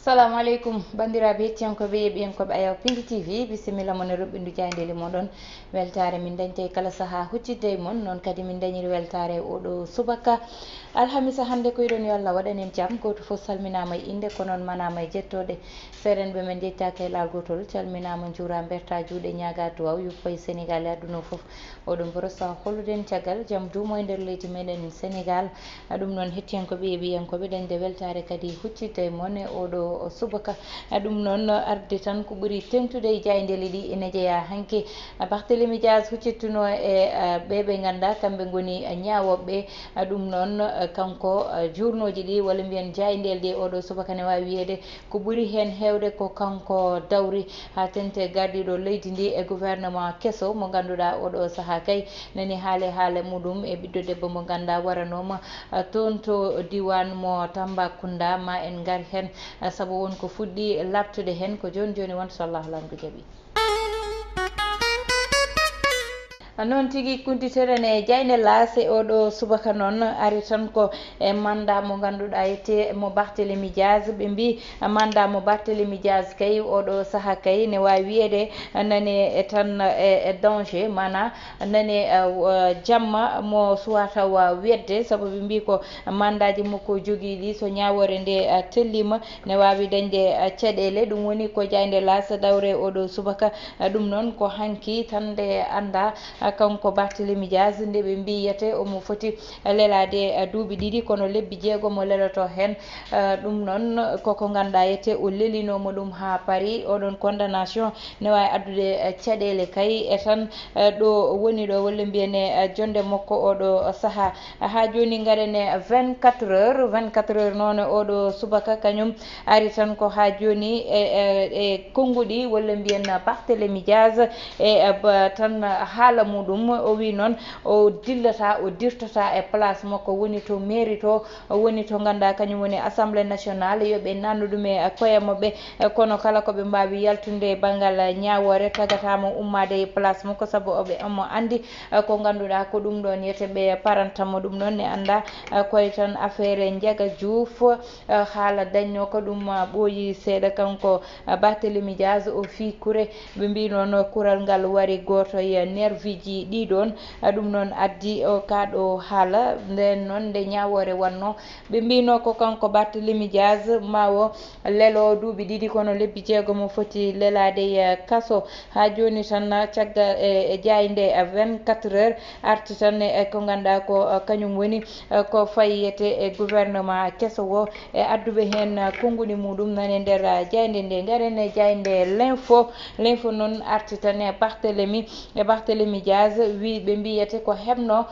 Assalamu alaikum bandiraɓe hettiyankoɓe yeɓiyankoɓe Ayaw Pindi TV bisimilla mon e roɓɓindu jayndeli moɗon weltare min dañte kala saaha huccidde mon noon kadi min dañiri weltare oɗo subaka alhamisa hande ko yiɗon yo Allah waɗanen jaam goto foof salminama e inde ko noon manama e jettode seeɗenɓe men jettaka e laal gotol calminama juura berta juuɗe ñaga duwaw yuppa e Sénégal e aduna foof oɗon borosa holluden caggal jaam duumo e nder leydi meɗen Sénégal ɗum noon hettiyankoɓe yeɓiyankoɓe dañde weltare kadi huccidde mon e oɗo subaka ɗum noon arde tan ko ɓuuri tengtude e jayndeli ɗi ene jeeya hanki Barthélémy Dias huccittuno e ɓeɓe ganduɗa kamɓe goni ñawoɓe ɗum noon kanko journoji ɗi walla mbiyen jayndel ɗi oɗo subaka ne wawi wiyede ko ɓuuri hen hewde ko kanko dawri ha tengte gardiɗo leydi ndi e gouvernement kesso mo ganduɗa oɗo saaha kay nani haale muɗum e ɓiɗɗo debbo mo ganduɗa waranoma toon to diwan mo Tambacounda ma en gar hen saabu wonko fuɗɗi labtude hen ko joni joni won so Allah lamɗo jaaɓi noon tigui kuntitere ne jayne laase oɗo subaka noon ari tan ko e manda mo ganduɗa ete mo Barthélémy Dias ɓe mbi manda mo Barthélémy Dias kay oɗo saaha kay ne wawi wiyede nane tan e danger mana nane jamma mo suwata wedde saabu ɓe mbi ko mandaji makko joguiɗi so ñawore nde tellima ne wawi dañde caɗele ɗum woni ko jayde laas dawre oɗo subaka ɗum noon ko hanki tan nde anda kanko Barthélémy Dias nde ɓe mbiyete omo foti lelade duuɓi ɗiɗi kono lebbi jeegom mo leloto hen ɗum noon koko ganduɗa yete o lelinomo ɗum ha paari oɗon condamnation ne wawi addude caɗele kay e tan ɗo woni ɗo walla mbiyene jonde makko oɗo saaha ha joni garene 24 heures noon oɗo subaka kañum ari tan ko ha joni e konguɗi walla mbiyen Barthélémy Dias e tan haala muɗum o wi noon o dillata o dirtata e place makko woni to mairie to woni to ganduɗa kañum woni assemblée nationale yoɓe nannu ɗum e koye mabɓe kono kala koɓe mbawi yaltude banggal ñawore tagatama ummade e place makko saabu omo andi ko ganduɗa ko ɗum ɗon yete ɓe parantamo ɗum noon ne anda koye tan affaire Ndiaga Diouf haala dañno ko ɗum ɓooyi seeɗa kanko Barthélémy Dias o fi kuure ɓe mbi noon kuural ngal wari goto e nervi ji ɗiɗon ɗum noon addi o kaɗo haala nden noon nde ñawore wanno ɓe mbino ko kanko Barthélémy Dias ma o leelo duuɓi ɗiɗi kono lebbi jeegom o foti lelade e kaso ha joni tan caggal e jayde 24 heures arti tan e ko ganduɗa ko kañum woni ko fayete e gouvernement kesso o e adduɓe hen konnguli muɗum nane nder jayde nde garen e jayde l'info noon arti tan e Barthélémy Dias wi ɓe mbiyete ko hebno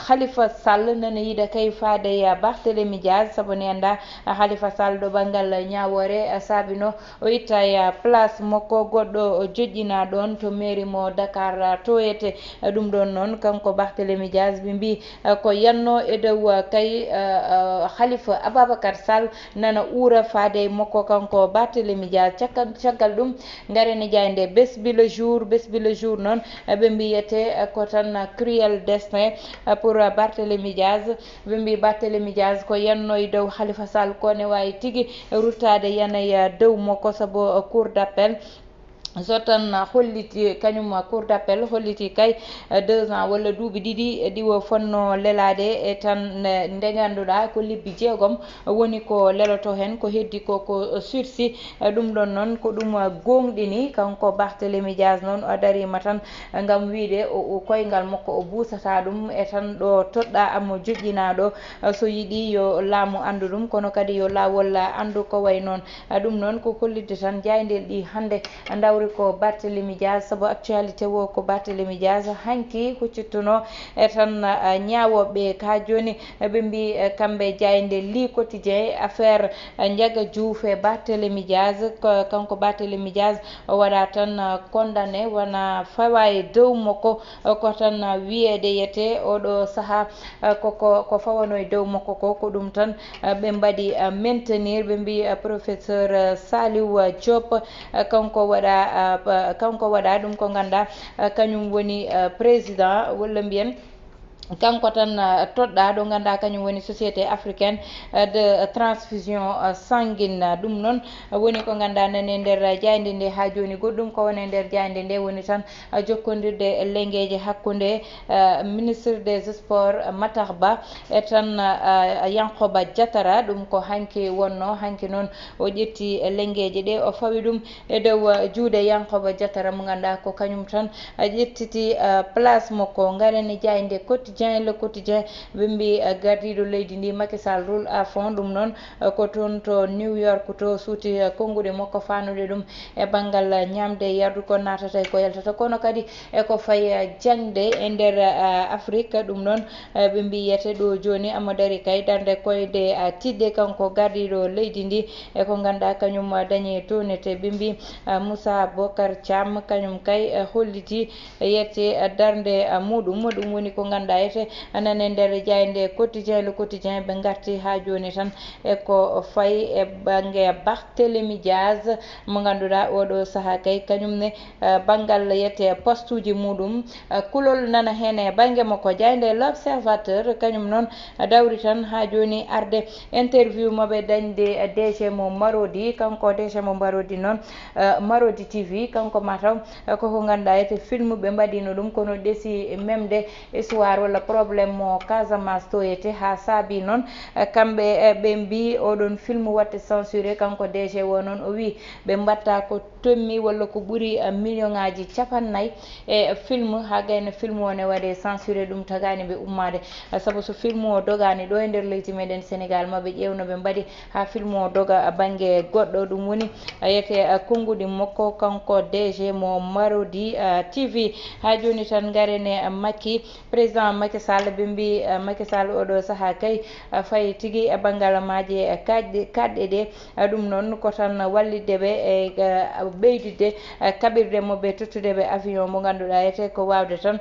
Khalifa Sall nana yiiɗa kay faade Barthélémy Dias saabu ne anda Khalifa Sall ɗo banggal ñawore saabino o itta e place makko goɗɗo joƴƴina ɗon to mairie mo Dakar toyete ɗum ɗon noon kanko Barthélémy Dias ɓe mbi ko yanno e dow kay Khalifa Ababacar Sall nana uura faade makko kanko Barthélémy Dias caggal ɗum garene jayde bés bi le jour noon ɓe mbiyete ko tan cruel destin pour Barthélémy Dias ɓe mbi Barthélémy Dias ko yanno e dow Khalifa Sall ko ne wawi tigui ruttade yana dow makko saabu cour d'appel so tan holliti kañum cour d'appel holliti kay 2 ans walla duuɓi ɗiɗi ɗiwo fonno lelade e tan nde ganduɗa ko lebbi jeegom woni ko leloto hen ko heddi ko sursis ɗum ɗon noon ko ɗum gonɗini kanko Barthélémy Dias noon o darima tan gam wiide o koyngal makko o busata ɗum e tan ɗo toɗɗa amo joƴƴina ɗo so yiiɗi yo laamu andu ɗum kono kadi yo lawol andu ko way noon ɗum noon ko hollidde tan jaydel ɗi hande dawri ko Barthélémy Dias saabu actualité o ko Barthélémy Dias hanki huccittuno e tan ñawoɓe ka joni ɓe mbi kamɓe jayde li quotidien affaire Ndiaga Diouf e Barthélémy Dias kanko Barthélémy Dias o waɗa tan condamné wona fawa e dow makko ko tan wiyede yete oɗo saaha ko fawano e dow makko ko ɗum tan ɓe mbaɗi maintenir ɓe mbi professeur Saliou Diop kanko waɗa ɗum ko ganduɗa kañum woni président walla mbiyen kanko tan toɗɗa ɗo ganduɗa kañum woni société africaine de transfusion sanguine ɗum noon woni ko ganduɗa nani nder jayde nde ha joni goɗɗum ko woni nder jayde nde woni tan jokkodirde lengueji hakkude ministre des sports Matar Ba e tan Yankoba Diatara ɗum ko hanki wonno hanki noon o ƴetti lengueji ɗe o fawi ɗum e dow juuɗe Yankoba Diatara mo ganduɗa ko kañum tan ƴettiti place makko garani jayde quotidien le quotidien ɓe mbi gardiɗo leydi ndi Macky Sall roule à fond ɗum noon ko toon to New York to suuti konguɗe makko fanude ɗum e banggal ñamde yardu ko natata ko yaltata kono kadi eko fayi jangde e nder Afrique ɗum noon ɓe mbi yete ɗo joni Amadou Ari kay darde koyde tidde kanko gardiɗo leydi ndi e ko ganduɗa kañum dañi townete ɓe mbi Moussa Bocar Thiam kañum kay holliti yette darde muɗum ɗum woni ko ganduɗa yete anane nder jayde quotidien le quotidien ɓe garti ha joni tan eko fayi e banggue Barthélémy Diaz mo ganduɗa oɗo saaha kay kañumne banggal yette poste uji muɗum kulol nana hen e banggue makko jayde l'observateur kañum noon dawri tan ha joni arde interview moɓe dañde DG mo Marodi kanko DG mo Marodi noon Marodi TV kanko mataw koko ganduɗa yete film ɓe mbaɗino ɗum kono ɗeesi memde histoire walla probléme mo Casamance to yete ha saabi noon kamɓe ɓe mbi oɗon film watte censuré kanko DG o noon o wi ɓe mbatta ko tommi walla ko ɓuuri million ngaji capannayyi e film ha gayno film o ne waɗe censuré ɗum tagani ɓe ummade saabu so film o dogani ɗo e nder leydi meɗen Sénégal maɓe ƴewno ɓe mbaɗi ha film o doga banggue goɗɗo ɗum woni yete konngudi makko kanko DG mo Marodi TV ha joni tan garene Macky président Macky Sall ɓe mbi Macky Sall oɗo saaha kay fayi tigui e banggal maje kadɗe ɗe ɗum noon ko tan wallideɓe e ɓeydude kaɓirɗe moɓe tottudeɓe avion mo ganduɗa yete ko wawde tan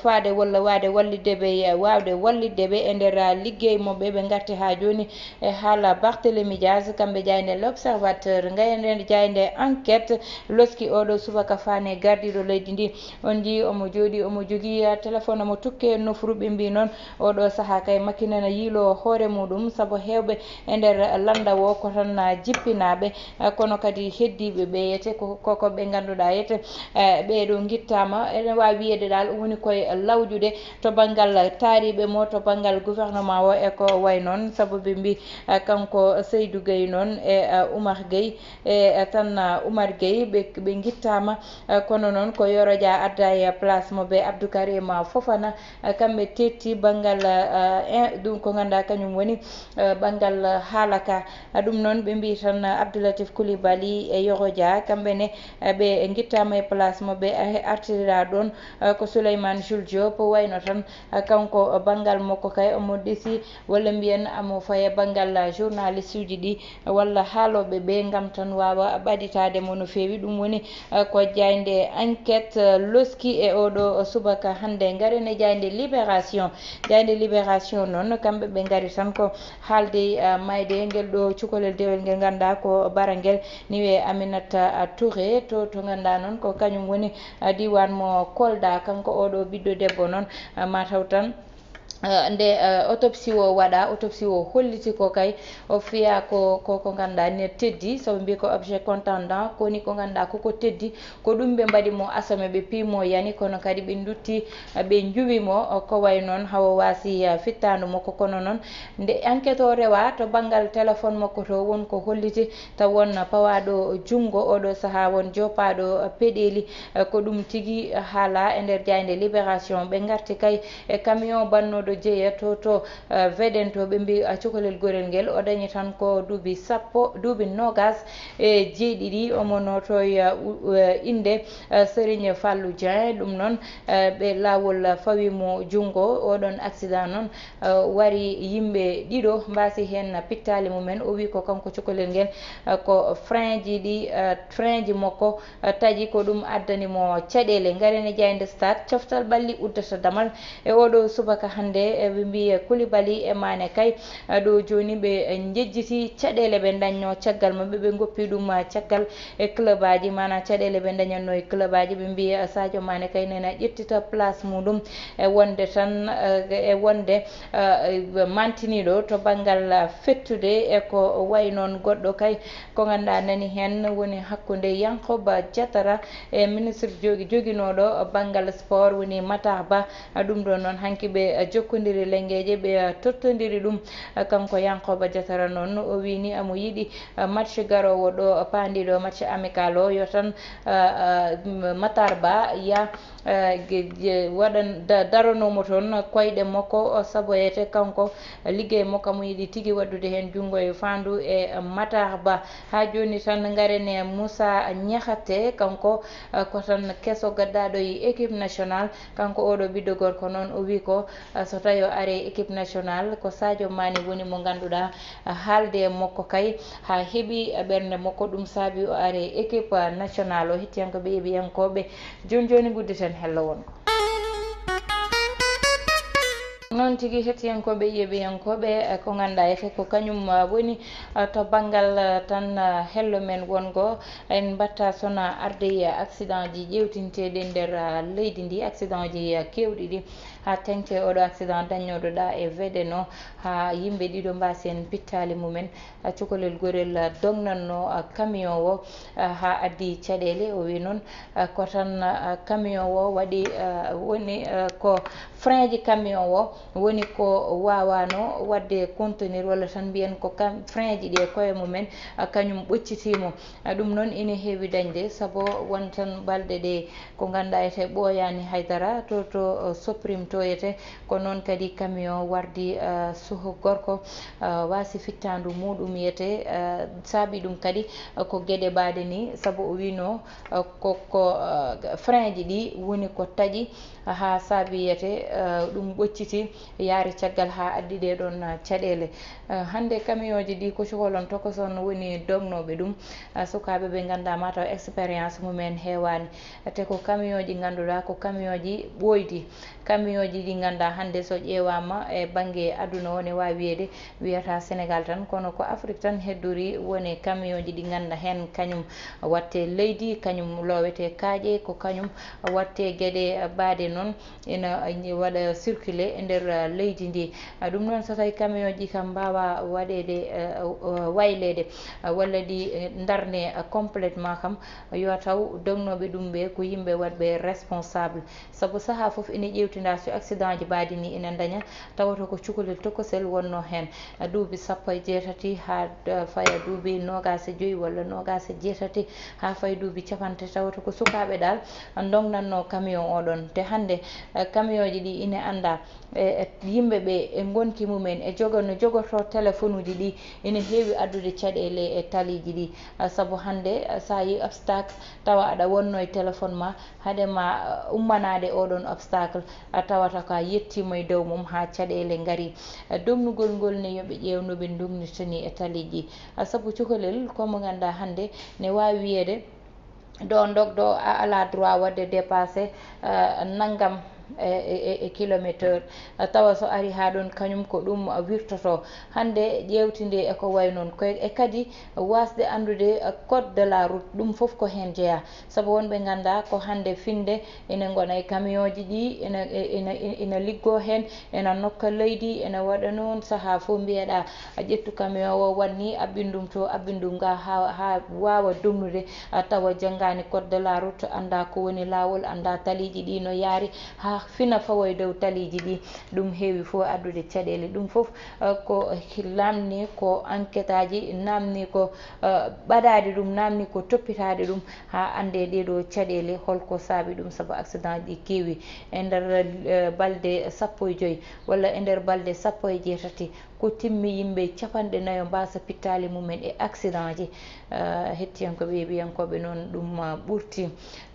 faade walla wade wallideɓe wawde wallideɓe e nder ligguey moɓe ɓe garti ha joni e haala Barthélémy Diaz kamɓe jayde l'observateur gayande jayde enquête loski oɗo subaka fane gardiɗo leydi ndi on ji omo jooɗi omo jogui téléphone omo tukke nofru ɓe mbi noon oɗo saaha kay Macky nana yiilo hoore muɗum saabu hewɓe e nder landa o ko tan jippinaɓe kono kadi heddiɓe ɓe yete koko ɓe ganduɗa yete ɓeɗo guittama ene wawi wiyede dal woni koye lawƴude to banggal taariɓe mo to banggal gouvernement o eko way noon saabu ɓe mbi kanko Seydou Gueye noon e Oumar Gueye e tan Oumar Gueye ɓe guittama kono noon ko Yoro Dia adda e place moɓe Abdou Karim Fofana kamɓe tetti banggal ɗum ko ganduɗa kañum woni banggal haalaka ɗum noon ɓe mbi tan Abdoulatif Coulibaly e Yoro Dia kamɓene ɓe guittama e place moɓe artirira ɗon ko Souleymane Jules Diop wayno tan kanko banggal makko kay omo ɗeesi walla mbiyen amo faye banggal journaliste uji ɗi walla haaloɓe ɓe gam tan wawa ɓaɗitademo no fewi ɗum woni ko jayde enquête loski e oɗo subaka hande garene jayde libération noon kamɓe ɓe gari tan ko haalde mayde guel ɗo cukalel dewel ngel ganduɗa ko bara guel ni wiye Aminata Touré to ganduɗa noon ko kañum woni diwan mo Kolda kanko oɗo ɓiɗɗo debbo noon mataw tan nde autopsie o waɗa autopsie o holliti ko kay o fiya ko ganduɗa ne teddi sabu mbi ko objet contendant koni ko ganduɗa koko teddi ko ɗum ɓe mbaɗimo asame ɓe piimo yani kono kadi ɓe dutti ɓe juwimo ko way noon hawa wasi fittandu makko kono noon nde enquête o rewa to banggal téléphone makko to wonko holliti taw won pawaɗo junggo oɗo saaha won jopaɗo peɗeli ko ɗum tigui haala e nder jayde libération ɓe garti kay e camion bannoɗo jeeya to VDN to ɓe mbi cukalel gorel ngel o dañi tan ko duuɓi nogas e jeeɗiɗi omo notoya inde Serigne Fallou Dieng ɗum noon ɓe lawol fawimo junggo oɗon accident noon wari yimɓe ɗiɗo mbasi hen pittali mumen o wi ko kanko cukalel ngel ko frein ji makko taƴi ko ɗum addanimo caɗele garene jayde stade coftal ɓalli uddata damal e oɗo subaka hande hande ɓe mbi Koulibaly e Mané kay ɗo joni ɓe jejjiti caɗele ɓe dañno caggal mabɓe ɓe goppi ɗum caggal e club aji mana caɗele ɓe dañatno e club aji ɓe mbi Sadio Mané kay nena ƴettita place muɗum e wonde tan e wonde mantiniɗo to banggal fettude e ko way noon goɗɗo kay ko ganduɗa nani hen woni hakkude Yankoba Diatara e ministre joguinoɗo banggal sport woni Matar Ba ɗum ɗo noon hanki ɓe jokkodiri lengueje ɓe tottodiri ɗum kanko Yankoba Diatara noon o wini amo yiiɗi match garowo ɗo pandiɗo match amical o yo tan Matar Ba ya waɗan daranomo toon koyɗe makko saabu yete kanko liggey makko mo yiiɗi tigui waddude hen junggo e fandu e Matar Ba ha joni tan garen e Moussa Niakhaté kanko ko tan kesso gaddaɗo e équipe nationale kanko oɗo ɓiɗɗo gorko noon o wi ko so tawi o ari équipe nationale ko Sadio Mané woni mo ganduɗa haalde e makko kay ha heeɓi ɓerde makko ɗum saabi o ari équipe nationale o hettiyankoɓe yeeɓiyankoɓe joni gudditen hello wonko noon tigui hettiyankoɓe yeeɓiyankoɓe ko ganduɗa ete ko kañum woni to banggal tan hello men wongo en batta sona arde accident ji ƴewtinteɗi nder leydi ndi accident ji kewɗi ɗi ha tengte oɗo accident dañnoɗo ɗa e VDN o ha yimɓe ɗiɗo mbasi en pittali mumen cukalel gorel dognanno camion o ha addi caɗele o wi noon ko tan camion o waɗi woni ko frein ji camion o woni ko wawano wadde contenir walla tan mbiyen ko frein ji ɗi e koye mumen kañum ɓoccitimo ɗum noon ina heewi dañde saabu won tan balɗe ɗe ko ganduɗa ete ɓooyani haydara to Soprim to yete ko noon kadi camion wardi soho gorko wasi fittandu muɗum yete saabi ɗum kadi ko gueɗe baɗe ni saabu o wino ko frein ji ɗi woni ko taaƴi ha saabi yete ɗum ɓocciti yaari caggal ha addi ɗe ɗon caɗele hande camion ji ɗi ko cukalon tokoson woni dognoɓe ɗum sukaɓe ɓe ganduɗa mataw expérience mumen heewani te ko camion ji ganduɗa ko camion ji ɓoydi camion ji ɗi ganduɗa hande so ƴewama e banggue aduna o ne wawi wiyede wiyata Sénégal tan kono ko Afrique tan heddori woni camion ji ɗi ganduɗa hen kañum watte leydi kañum lowete kaaƴe ko kañum watte gueɗe baɗe noon ina waɗa circulé e nder leydi ndi ɗum noon so tawi camion ji kam mbawa waɗede waylede walla ɗi darne complétement kam yo taw dognoɓe ɗum ɓe ko yimɓe wadɓe responsable saabu saaha foof ina ƴewtida so accident ji mbaɗi ni ina daña tawata ko cukalel tokosel wonno hen duuɓi 18 ha faya duuɓi 25 walla 27 ha faya duuɓi 50 tawata ko sukaɓe dal dognanno camion oɗon te hande camion ji ɗi ina anda yimɓeɓe e gonki mumen e no jogoto téléphone uji ɗi ina heewi addude caɗele e taliji ɗi saabu hande sa yi obstacle tawa aɗa wonno e téléphone ma haadema ummanade oɗon obstacle tawata ka yettima e dow mum ha caɗele gaari dognugol ngol ne yooɓe ƴewnoɓe dognirtani e taliji saabu cukalel comme ganduɗa hande ne wawi wiyede ɗo dogɗo a ala droit wadde dépassé naggam e kilométre tawa so ari ha ɗon kañum ko ɗum wirtoto hande ƴewtide eko way noon e kadi wasde andude code de la route ɗum foof ko hen jeeya saabu wonɓe ganda ko hande finde ina gona e camion ji ɗi ina liggo hen ina nokka leydi ina waɗa noon saaha foof mbiyeɗa ƴettu camion o wanni abbindum to abbindum ga ha wawa dognude tawa janggani code de la route anda ko woni lawol anda taliji ɗi no yaari ha fina fawoye dow taliji ɗi ɗum heewi fo addude caɗele ɗum foof ko namni ko enquête aji namni ko ɓaɗade ɗum namni ko toppitade ɗum ha ande ɗeɗo caɗele holko saabi ɗum saabu accident ji keewi e nder balɗe 15 walla e nder balɗe 18 ko timmi yimɓe 40 mbasa pittali mumen e accident ji hettiyankoɓe yeeɓiyankoɓe noon ɗum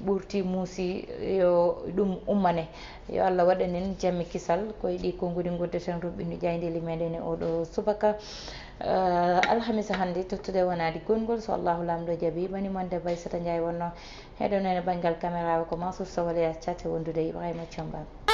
ɓurti muusi yo ɗum ummane yo Allah waɗanen jammi kisal koye ɗi konngudi goddeten ruɓɓini ƴaydeli meɗen e oɗo subaka alhamisa hannde tottude wonade gongol so Allahu lamɗo jaaɓi bani monde Baysata Ndiaye wonno heɗonene banggal caméra ko Mansour Sow walla cate wondude Ibrahima Thiambane